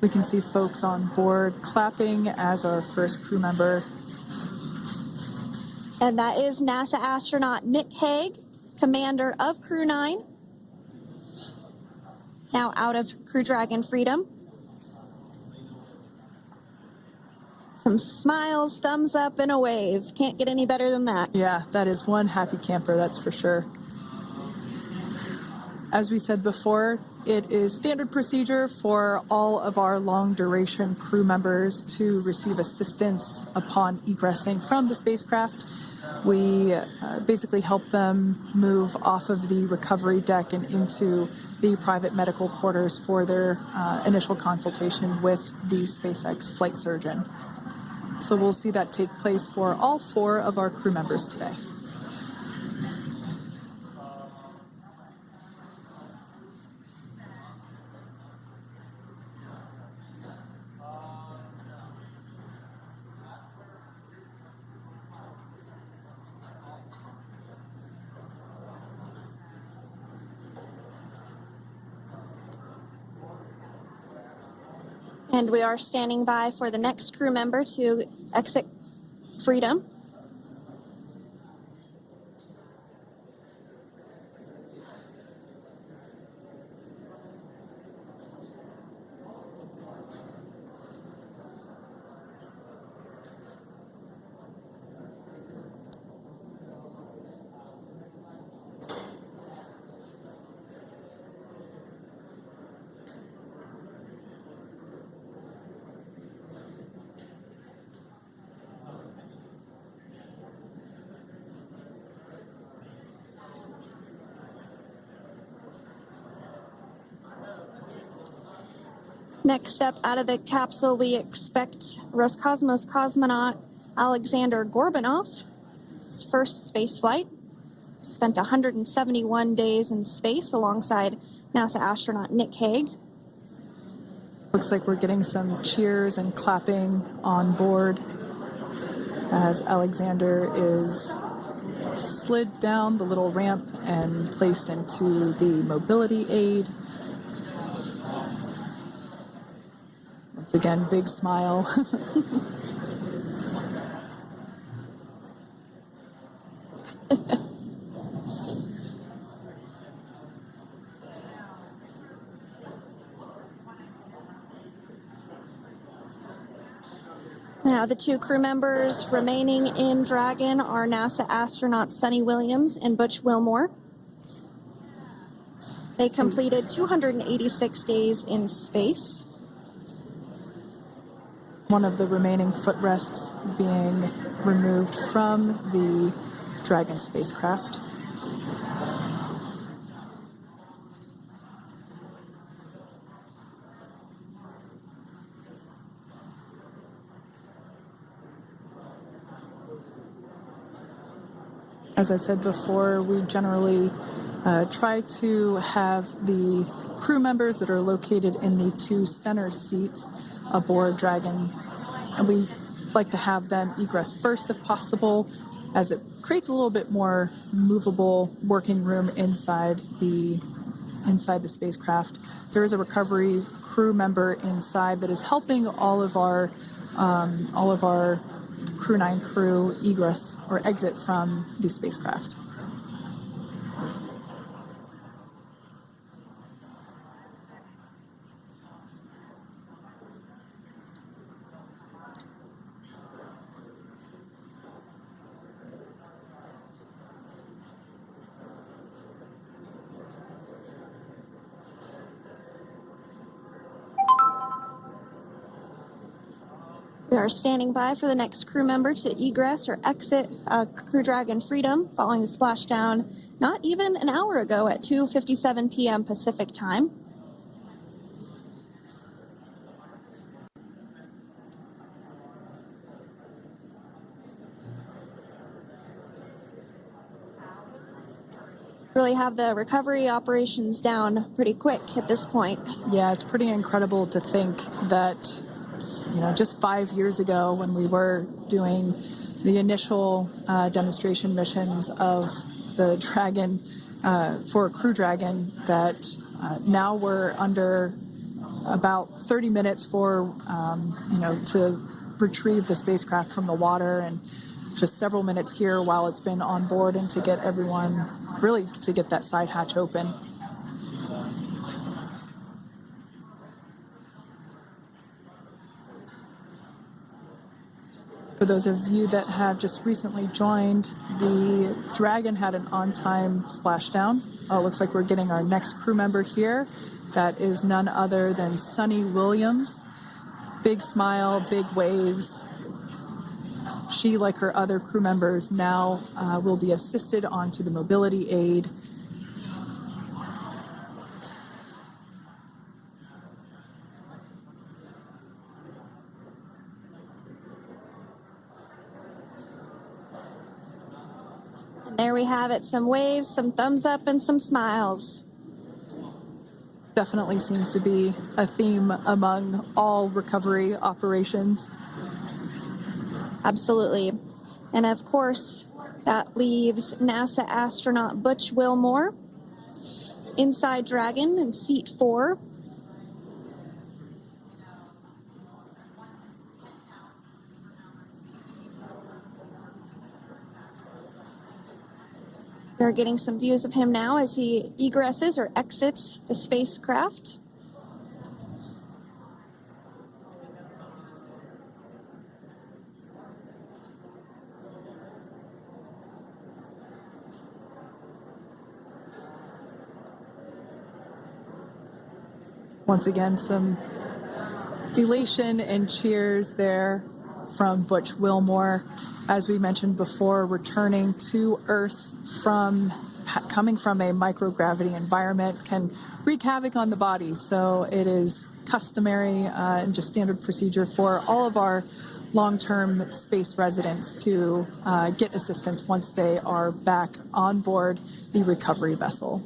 We can see folks on board clapping as our first crew member. And that is NASA astronaut Nick Hague, commander of Crew 9, now out of Crew Dragon Freedom. Some smiles, thumbs up, and a wave. Can't get any better than that. Yeah, that is one happy camper, that's for sure. As we said before, it is standard procedure for all of our long-duration crew members to receive assistance upon egressing from the spacecraft. We basically help them move off of the recovery deck and into the private medical quarters for their initial consultation with the SpaceX flight surgeon. So we'll see that take place for all 4 of our crew members today. And we are standing by for the next crew member to exit Freedom. Next up out of the capsule, we expect Roscosmos cosmonaut Alexander Gorbanov. His first space flight. Spent 171 days in space alongside NASA astronaut Nick Hague. Looks like we're getting some cheers and clapping on board as Alexander is slid down the little ramp and placed into the mobility aid. Once again, big smile. Now, the 2 crew members remaining in Dragon are NASA astronauts Sunny Williams and Butch Wilmore. They completed 286 days in space. One of the remaining footrests being removed from the Dragon spacecraft. As I said before, we generally try to have the crew members that are located in the 2 center seats aboard Dragon, and we like to have them egress first if possible, as it creates a little bit more movable working room inside the spacecraft. There is a recovery crew member inside that is helping all of our Crew 9 crew egress or exit from the spacecraft. We are standing by for the next crew member to egress or exit Crew Dragon Freedom following the splashdown not even an hour ago at 2:57 p.m. Pacific time. Really have the recovery operations down pretty quick at this point. Yeah, it's pretty incredible to think that, just 5 years ago when we were doing the initial demonstration missions of the Dragon for Crew Dragon, that now we're under about 30 minutes for, to retrieve the spacecraft from the water, and just several minutes here while it's been on board, and to get everyone, really to get that side hatch open. For those of you that have just recently joined, the Dragon had an on-time splashdown. It looks like we're getting our next crew member here. That is none other than Sunita Williams. Big smile, big waves. She, like her other crew members, now will be assisted onto the mobility aid. And there we have it, some waves, some thumbs up, and some smiles. Definitely seems to be a theme among all recovery operations. Absolutely. And of course, that leaves NASA astronaut Butch Wilmore inside Dragon in seat 4. We're getting some views of him now as he egresses or exits the spacecraft. Once again, some elation and cheers there from Butch Wilmore. As we mentioned before, returning to Earth coming from a microgravity environment can wreak havoc on the body. So it is customary and just standard procedure for all of our long-term space residents to get assistance once they are back on board the recovery vessel.